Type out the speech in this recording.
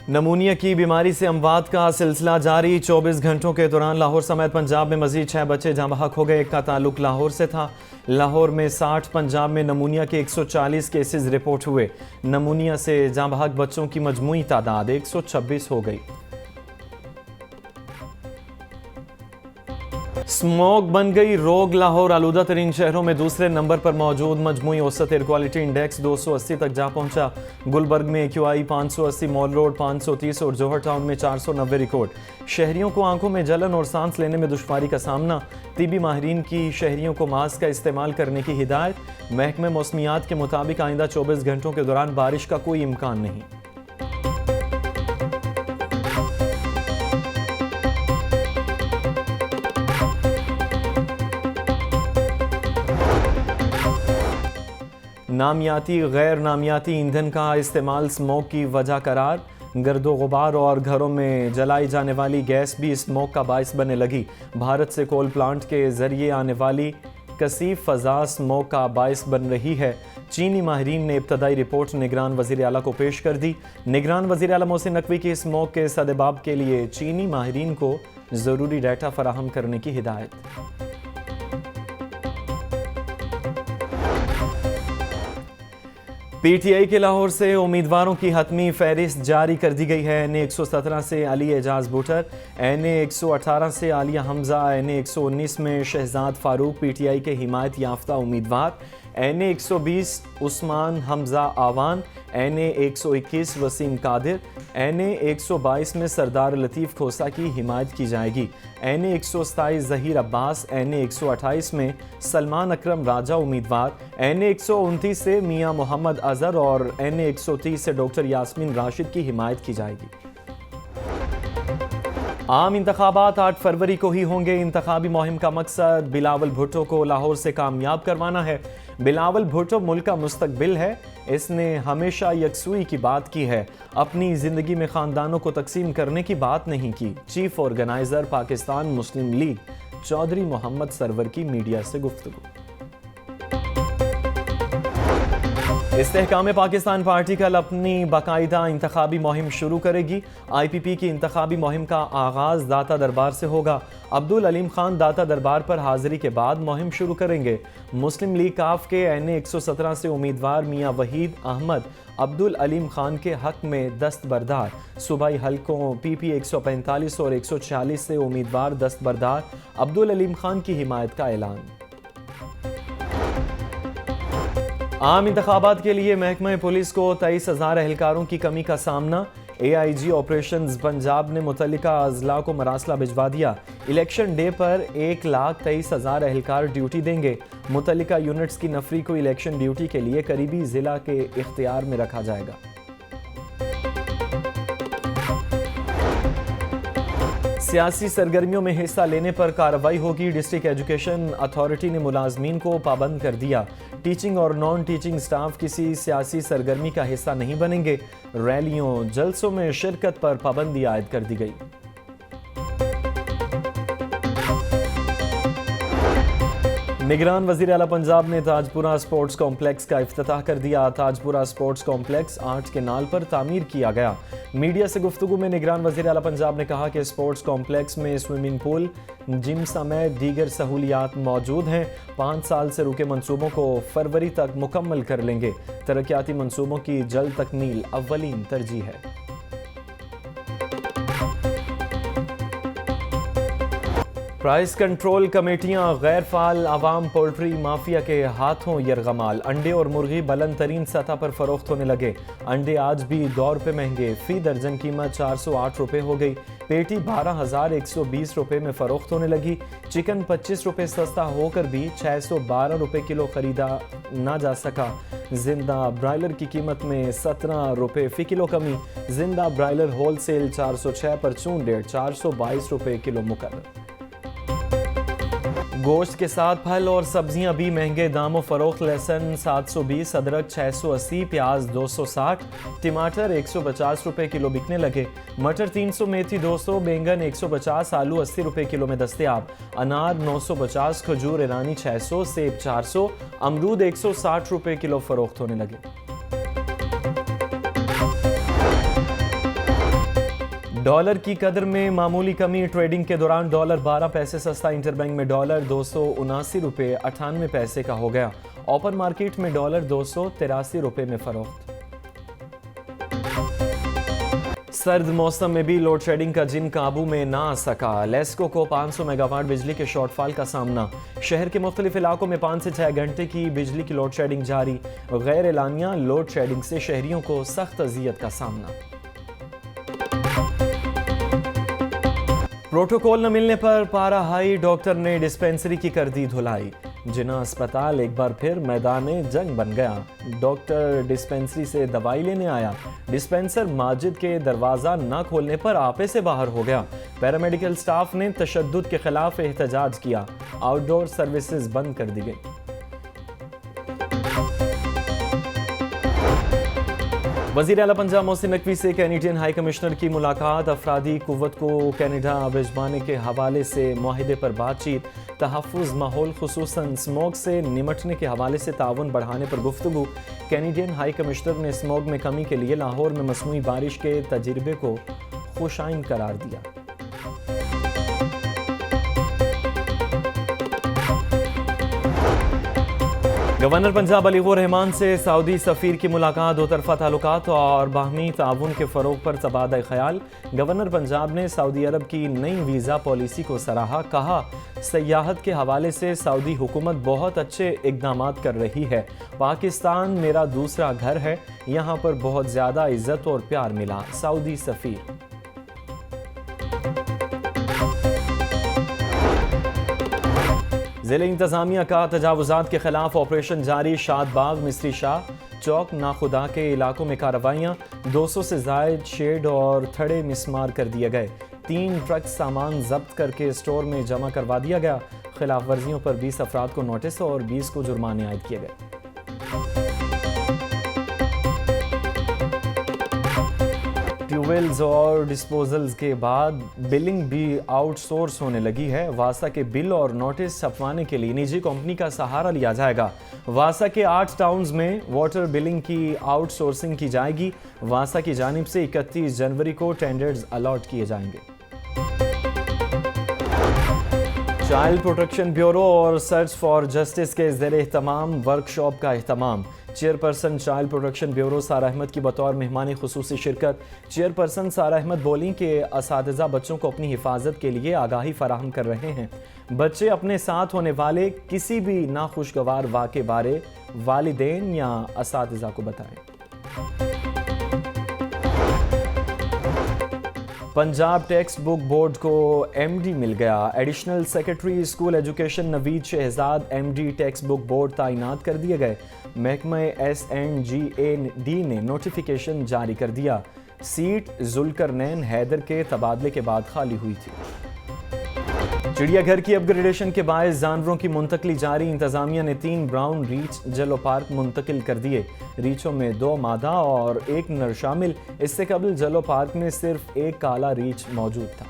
नमूनिया की बीमारी से अमवात का सिलसिला जारी। 24 घंटों के दौरान लाहौर समेत पंजाब में मजीद 6 बच्चे जहाँ बहक हो गए। एक का ताल्लुक लाहौर से था। लाहौर में 60, पंजाब में नमूनिया के 140 केसेस रिपोर्ट हुए। नमूनिया से जहाँ बहक बच्चों की मजमूई तादाद 126 हो गई। स्मोक बन गई रोग। लाहौर आलूदा तरीन शहरों में दूसरे नंबर पर मौजूद। मजमूई औसत एयर क्वालिटी इंडेक्स 280 तक जा पहुंचा। गुलबर्ग में AQI 580, मॉल रोड 530 और जौहर टाउन में 490 रिकॉर्ड। शहरियों को आंखों में जलन और सांस लेने में दुश्वारी का सामना। तिबी माहिरीन की शहरियों को मास्क का इस्तेमाल करने की हिदायत। महकमे मौसमियात के मुताबिक आइंदा 24 घंटों के दौरान बारिश का कोई इम्कान नहीं। नामियाती गैर नामियाती ईंधन का इस्तेमाल स्मोक की वजह करार। गर्दो गुबार और घरों में जलाई जाने वाली गैस भी स्मोक का बायस बनने लगी। भारत से कोल प्लांट के जरिए आने वाली कसीफ फ़ज़ा स्मोक का बायस बन रही है। चीनी माहिरीन ने इब्तदाई रिपोर्ट निगरान वज़ीर आला को पेश कर दी। निगरान वज़ीर आला मोहसिन नकवी की स्मोक के सदेबाब के लिए चीनी माहिरीन को ज़रूरी डाटा फराहम करने की हिदायत। PTI के लाहौर से उम्मीदवारों की हतमी फहरिस्त जारी कर दी गई है। NA 117 से अली एजाज भुट्टर, NA 118 से आलिया हमजा, NA 119 में शहजाद फारूक PTI के हिमायत याफ्ता उम्मीदवार, NA 120 उस्मान हमजा आवान, NA 121 वसीम कादिर, NA 122 में सरदार लतीफ़ खोसा की हिमायत की जाएगी। NA 127 ज़हीर अब्बास, NA 128 में सलमान अकरम राजा उम्मीदवार, NA 129 से मियां मोहम्मद अजहर और NA 130 से डॉक्टर यास्मीन राशिद की हिमायत की जाएगी। आम इंतखाबात 8 फरवरी को ही होंगे। इंतखाबी मुहिम का मकसद बिलावल भुट्टो को लाहौर से कामयाब करवाना है। बिलावल भुट्टो मुल्क का मुस्तकबिल है। इसने हमेशा यकसुई की बात की है, अपनी ज़िंदगी में ख़ानदानों को तकसीम करने की बात नहीं की। चीफ ऑर्गेनाइज़र पाकिस्तान मुस्लिम लीग चौधरी मोहम्मद सरवर की मीडिया से गुफ्तगू। इस्तेहकाम पाकिस्तान पार्टी कल अपनी बाकायदा इंतखाबी मुहिम शुरू करेगी। IPP की इंतखाबी मुहिम का आगाज़ दाता दरबार से होगा। अब्दुल अलीम खान दाता दरबार पर हाजिरी के बाद मुहिम शुरू करेंगे। मुस्लिम लीग काफ के NA 117 से उम्मीदवार मियां वहीद अहमद अब्दुल अलीम खान के हक में दस्तबरदार। सूबाई हलकों PP 145 और 146 से उम्मीदवार दस्तबरदार अब्दुल अलीम खान की हिमायत का ऐलान। आम इंतखाबात के लिए महकमा पुलिस को 23,000 एहलकारों की कमी का सामना। AIG ऑपरेशंस पंजाब ने मुतल्लिका अजला को मरासला भिजवा दिया। इलेक्शन डे पर 1,23,000 एहलकार ड्यूटी देंगे। मुतल्लिका यूनिट्स की नफरी को इलेक्शन ड्यूटी के लिए करीबी जिला के इख्तियार में रखा जाएगा। सियासी सरगर्मियों में हिस्सा लेने पर कार्रवाई होगी। डिस्ट्रिक्ट एजुकेशन अथॉरिटी ने मुलाजमीन को पाबंद कर दिया। टीचिंग और नॉन टीचिंग स्टाफ किसी सियासी सरगर्मी का हिस्सा नहीं बनेंगे। रैलियों जलसों में शिरकत पर पाबंदी आयद कर दी गई। निगरान वज़ीर आला पंजाब ने ताजपुरा स्पोर्ट्स कॉम्प्लेक्स का इफ्तिताह कर दिया। ताजपुरा स्पोर्ट्स कॉम्प्लेक्स 8 केनाल पर तामीर किया गया। मीडिया से गुफ्तगू में निगरान वज़ीर आला पंजाब ने कहा कि स्पोर्ट्स कॉम्प्लेक्स में स्विमिंग पूल, जिम समेत दीगर सहूलियात मौजूद हैं। 5 साल से रुके मंसूबों को फरवरी तक मुकम्मल कर लेंगे। तरक्याती मंसूबों की जल्द तकमील अव्वलीन तरजीह है। प्राइस कंट्रोल कमेटियां गैर फाल अवाम पोल्ट्री माफिया के हाथों यरगमाल। अंडे और मुर्गी बुलंद तरीन सतह पर फरोख्त होने लगे। अंडे आज भी 2 रुपये महंगे। फी दर्जन कीमत 408 रुपये हो गई। पेटी 12,120 रुपये में फरोख्त होने लगी। चिकन 25 रुपये सस्ता होकर भी 612 रुपये किलो खरीदा ना जा सका। जिंदा ब्रायलर की कीमत में 17 रुपये फी किलो कमी। जिंदा ब्रायलर होलसेल 406 पर चून रेट 422 रुपये किलो मुकर्रर। गोश्त के साथ फल और सब्जियां भी महंगे दामों फरोख्त। लहसुन 720, अदरक 680, प्याज 260, टमाटर 150 रुपये किलो बिकने लगे। मटर 300, मेथी 200, बैंगन 150, आलू 80 रुपये किलो में दस्तयाब। अनार 950, खजूर ईरानी 600, सेब 400, अमरूद 160 रुपये किलो फरोख्त होने लगे। डॉलर की कदर में मामूली कमी। ट्रेडिंग के दौरान डॉलर 12 पैसे सस्ता। इंटरबैंक में डॉलर 279 रुपये 98 पैसे का हो गया। ओपन मार्केट में डॉलर 283 रुपये में फरोख्त। सर्द मौसम में भी लोड शेडिंग का जिन काबू में ना आ सका। लेस्को को 500 मेगावाट बिजली के शॉर्टफॉल का सामना। शहर के मुख्तलिफ इलाकों में 5 से 6 घंटे की बिजली की लोड शेडिंग जारी। गैर एलानिया लोड शेडिंग से शहरियों को सख्त अजियत का सामना। प्रोटोकॉल न मिलने पर पारा हाई। डॉक्टर ने डिस्पेंसरी की कर दी धुलाई। जिना अस्पताल एक बार फिर मैदान जंग बन गया। डॉक्टर डिस्पेंसरी से दवाई लेने आया। डिस्पेंसर माजिद के दरवाज़ा न खोलने पर आपे से बाहर हो गया। पैरामेडिकल स्टाफ ने तशद्दुद के खिलाफ एहतजाज किया। आउटडोर सर्विसेज बंद कर दी गई। वज़ीर आला पंजाब मोहसिन नकवी से कैनेडियन हाई कमिश्नर की मुलाकात। अफरादी कुव्वत को कैनेडा भिजवाने के हवाले से मुआहिदे पर बातचीत। तहफ़्फ़ुज़ माहौल खुसूसन स्मॉग से निमटने के हवाले से ताउन बढ़ाने पर गुफ्तगू। कैनेडियन हाई कमिश्नर ने स्मॉग में कमी के लिए लाहौर में मसनूई बारिश के तजर्बे को खुशाइन करार दिया। गवर्नर पंजाब अलीगुर रहमान से सऊदी सफ़ीर की मुलाकात। दो तरफ़ा ताल्लुकात और बाहमी ताउन के फ़रोग़ पर तबादला ख़याल। गवर्नर पंजाब ने सऊदी अरब की नई वीज़ा पॉलिसी को सराहा। कहा, सयाहत के हवाले से सऊदी हुकूमत बहुत अच्छे इक़दाम कर रही है। पाकिस्तान मेरा दूसरा घर है, यहाँ पर बहुत ज़्यादा इज़्ज़त और प्यार मिला। सऊदी सफ़ीर। ज़िले इंतज़ामिया का तजावुज़ात के खिलाफ ऑपरेशन जारी। शादबाग मिस्री शाह चौक नाखुदा के इलाकों में कार्रवाइयाँ। 200 से ज़ायद शेड और थड़े मिसमार कर दिए गए। 3 ट्रक सामान जब्त करके स्टोर में जमा करवा दिया गया। खिलाफ वर्जियों पर 20 अफराद को नोटिस और 20 को जुर्माने आयद किए गए। ट्यूबवेल्स और डिस्पोजल्स के बाद बिलिंग भी आउटसोर्स होने लगी है। वासा के बिल और नोटिस छपवाने के लिए निजी कंपनी का सहारा लिया जाएगा। वासा के 8 टाउन्स में वाटर बिलिंग की आउटसोर्सिंग की जाएगी। वासा की जानिब से 31 जनवरी को टेंडर्स अलॉट किए जाएंगे। चाइल्ड प्रोटेक्शन ब्यूरो और सर्च फॉर जस्टिस के ज़ेर-ए-एहतमाम वर्कशॉप का एहतमाम। चेयरपर्सन चाइल्ड प्रोटेक्शन ब्यूरो सारा अहमद की बतौर मेहमान खुसूसी शिरकत। चेयरपर्सन सारा अहमद बोली कि असातिज़ा बच्चों को अपनी हिफाजत के लिए आगाही फराहम कर रहे हैं। बच्चे अपने साथ होने वाले किसी भी नाखुशगवार वाक़े बारे वालिदैन या असातिज़ा को बताएं। पंजाब टेक्स्ट बुक बोर्ड को एमडी मिल गया। Additional secretary school education Naveed Shahzad MD text book board तैनात कर दिए गए। महकमा SNGAD ने नोटिफिकेशन जारी कर दिया। सीट जुल्करनैन हैदर के तबादले के बाद खाली हुई थी। चिड़ियाघर की अपग्रेडेशन के बायस जानवरों की मुंतकली जारी। इंतजामिया ने 3 ब्राउन रीच जलो पार्क मुंतकिल कर दिए। रीचों में 2 मादा और 1 नर शामिल। इससे कबल जलो पार्क में सिर्फ 1 काला रीच मौजूद था।